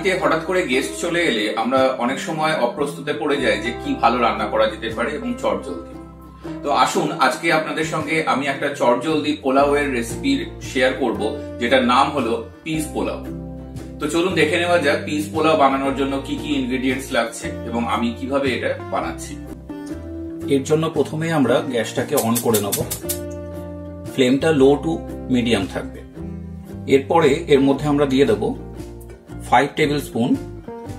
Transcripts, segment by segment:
বাড়িতে হঠাৎ করে গেস্ট চলে এলে আমরা অনেক সময় অপ্রস্তুতে পড়ে যাই যে কি ভালো রান্না করা যেতে পারে এবং চটজলদি। তো আসুন আজকে আপনাদের সঙ্গে আমি একটা চটজলদি পোলাও এর রেসিপি শেয়ার করব, যেটার নাম হলো পিস পোলাও। তো চলুন দেখে নেওয়া যাক পিস পোলাও বানানোর জন্য কি কি ইনগ্রেডিয়েন্টস লাগছে এবং আমি কিভাবে এটা বানাচ্ছি। এর জন্য প্রথমে আমরা গ্যাসটাকে অন করে নেব, ফ্লেমটা লো টু মিডিয়াম থাকবে। এরপরে এর মধ্যে আমরা দিয়ে দেব 5 টেবিল স্পুন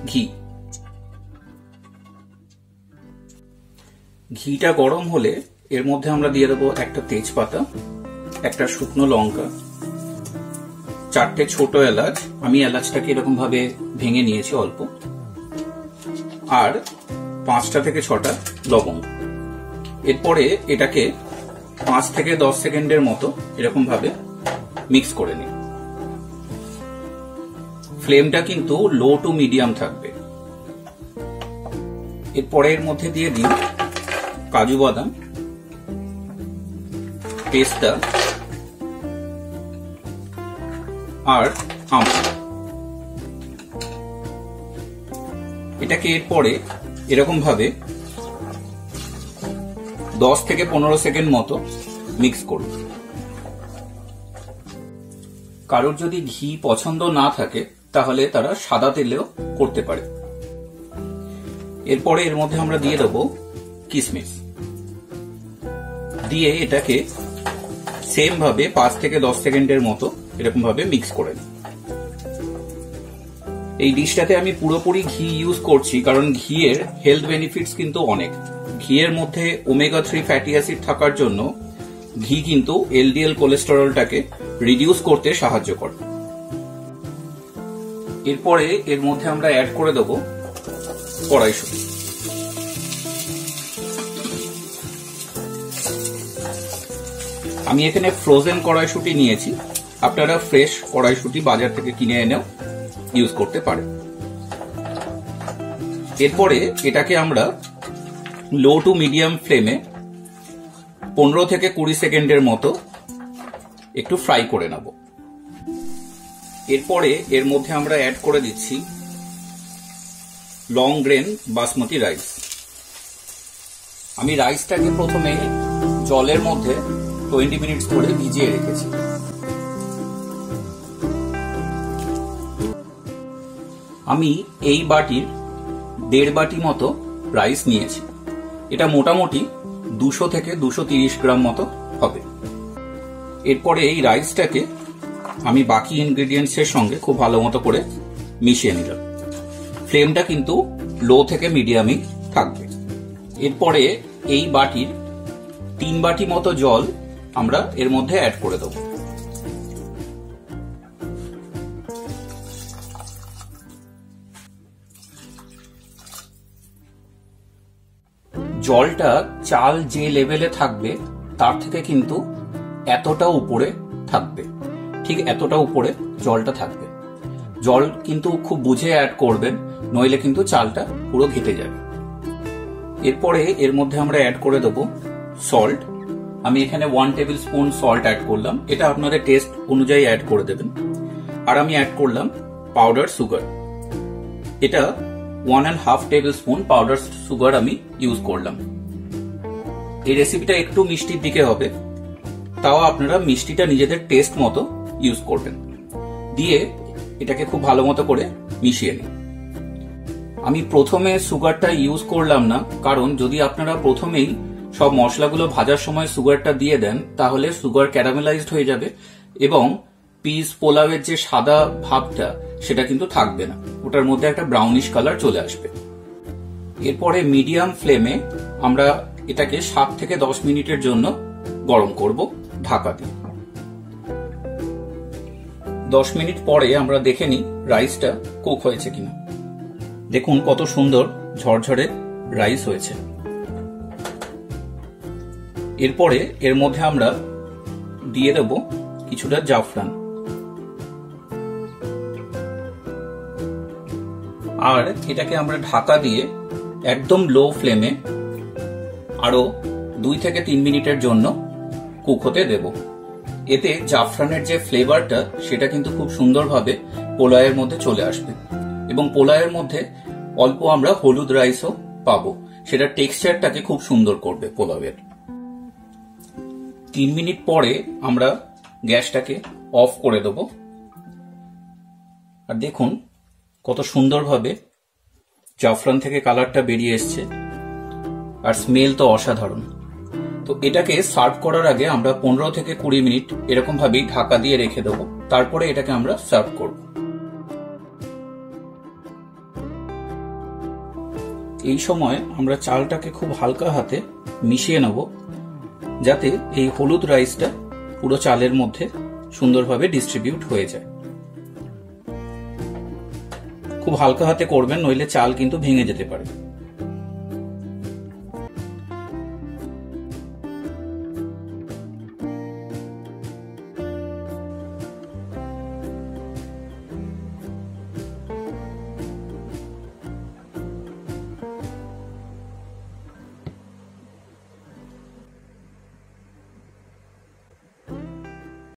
ঘি। ঘিটা গরম হলে এর মধ্যে আমরা দিয়ে দেব একটা তেজপাতা, একটা শুকনো লঙ্কা, 4টে ছোট এলাচ, আমি এলাচটাকে এরকম ভাবে ভেঙে নিয়েছি অল্প, আর 5টা থেকে 6টা লবঙ্গ। এরপরে এটাকে 5 থেকে 10 সেকেন্ডের মতো এরকম ভাবে মিক্স করে নিই। ফ্লেমটা কিন্তু লো টু মিডিয়াম থাকবে। এরপরে এর মধ্যে দিয়ে দিই কাজু বাদাম, পেস্তা আর আমন্ড। এটাকে এরপরে এরকম ভাবে 10 থেকে 15 সেকেন্ড মতো মিক্স করব। কারোর যদি ঘি পছন্দ না থাকে তাহলে তারা সাদা তেলেও করতে পারে। এরপরে এর মধ্যে আমরা দিয়ে দেব কিশমিশ, দিয়ে এটাকে সেম ভাবে 5 থেকে 10 সেকেন্ডের মতো এরকম ভাবে মিক্স করে নিই। এই ডিশটাতে আমি পুরোপুরি ঘি ইউজ করছি কারণ ঘিয়ের হেলথ বেনিফিটস কিন্তু অনেক। ঘিয়ের মধ্যে ওমেগা 3 ফ্যাটি অ্যাসিড থাকার জন্য ঘি কিন্তু এলডিএল কোলেস্টেরলটাকে রিডিউস করতে সাহায্য করে। এরপরে এর মধ্যে আমরা অ্যাড করে দেব কড়াইশুঁটি। আমি এখানে ফ্রোজেন কড়াইশুঁটি নিয়েছি, আপনারা ফ্রেশ কড়াইশুঁটি বাজার থেকে কিনে এনেও ইউজ করতে পারেন। এরপরে এটাকে আমরা লো টু মিডিয়াম ফ্লেমে 15 থেকে 20 সেকেন্ডের মতো একটু ফ্রাই করে নেব। এরপরে এর মধ্যে আমরা অ্যাড করে দিচ্ছি লং গ্রেন বাসমতি রাইস। আমি রাইসটাকে প্রথমে জলের মধ্যে 20 মিনিটস করে ভিজিয়ে রেখেছি। আমি এই বাটির 1.5 বাটি মতো রাইস নিয়েছি। এটা মোটামুটি 200 থেকে 230 গ্রাম মতো হবে। এরপরে এই রাইসটাকে আমি বাকি ইনগ্রেডিয়েন্টস এর সঙ্গে খুব ভালো মতো করে মিশিয়ে নিলাম। ফ্লেমটা কিন্তু লো থেকে মিডিয়ামই থাকবে। এরপরে এই বাটির 3 বাটি মতো জল আমরা এর মধ্যে অ্যাড করে দেব। জলটা চাল যে লেভেলে থাকবে তার থেকে কিন্তু এতটা উপরে থাকবে, ঠিক এতটা উপরে জলটা থাকবে। জল কিন্তু খুব বুঝে অ্যাড করবেন, নইলে কিন্তু চালটা পুরো ঘেটে যাবে। এরপরে এর মধ্যে আমরা অ্যাড করে দেব সল্ট। আমি এখানে 1 টেবিল স্পুন সল্ট অ্যাড করলাম, এটা আপনাদের টেস্ট অনুযায়ী অ্যাড করে দেবেন। আর আমি অ্যাড করলাম পাউডার সুগার, এটা 1.5 টেবিল স্পুন পাউডার সুগার আমি ইউজ করলাম। এই রেসিপিটা একটু মিষ্টির দিকে হবে, তাও আপনারা মিষ্টিটা নিজেদের টেস্ট মতো ইউজ করবেন। দিয়ে এটাকে খুব ভালো মতো করে মিশিয়ে নিন। আমি প্রথমে সুগারটা ইউজ করলাম না, কারণ যদি আপনারা প্রথমেই সব মশলাগুলো ভাজার সময় সুগারটা দিয়ে দেন তাহলে সুগার ক্যারামেলাইজড হয়ে যাবে এবং পিস পোলাওয়ের যে সাদা ভাবটা সেটা কিন্তু থাকবে না, ওটার মধ্যে একটা ব্রাউনিশ কালার চলে আসবে। এরপরে মিডিয়াম ফ্লেমে আমরা এটাকে 7 থেকে 10 মিনিটের জন্য গরম করব ঢাকা দিয়ে। 10 মিনিট পরে আমরা দেখে নিই রাইসটা কুক হয়েছে কিনা। দেখুন কত সুন্দর ঝরঝরে রাইস হয়েছে। এরপরে এর মধ্যে আমরা দিয়ে দেব কিছুটা জাফরান, আর এটাকে আমরা ঢাকা দিয়ে একদম লো ফ্লেমে আরো 2 থেকে 3 মিনিটের জন্য কুক হতে দেব। এতে জাফরানের যে ফ্লেভারটা সেটা কিন্তু খুব সুন্দরভাবে পোলাওয়ের মধ্যে চলে আসবে। এবং পোলাওয়ের মধ্যে অল্প আমরা হলুদ রাইসও পাবো, সেটা টেক্সচারটাকে খুব সুন্দর করবে পোলাওয়ের। 3 মিনিট পরে আমরা গ্যাসটাকে অফ করে দেব। আর দেখুন কত সুন্দরভাবে জাফরান থেকে কালারটা বেরিয়ে এসছে, আর স্মেল তো অসাধারণ। তো এটাকে সার্ভ করার আগে আমরা 15 থেকে 20 মিনিট এরকম ভাবেই ঢাকা দিয়ে রেখে দেবো, তারপরে এটাকে আমরা সার্ভ করব। এই সময় আমরা চালটাকে খুব হালকা হাতে মিশিয়ে নেব, যাতে এই হলুদ রাইসটা পুরো চালের মধ্যে সুন্দরভাবে ডিস্ট্রিবিউট হয়ে যায়। খুব হালকা হাতে করবেন, নইলে চাল কিন্তু ভেঙে যেতে পারে।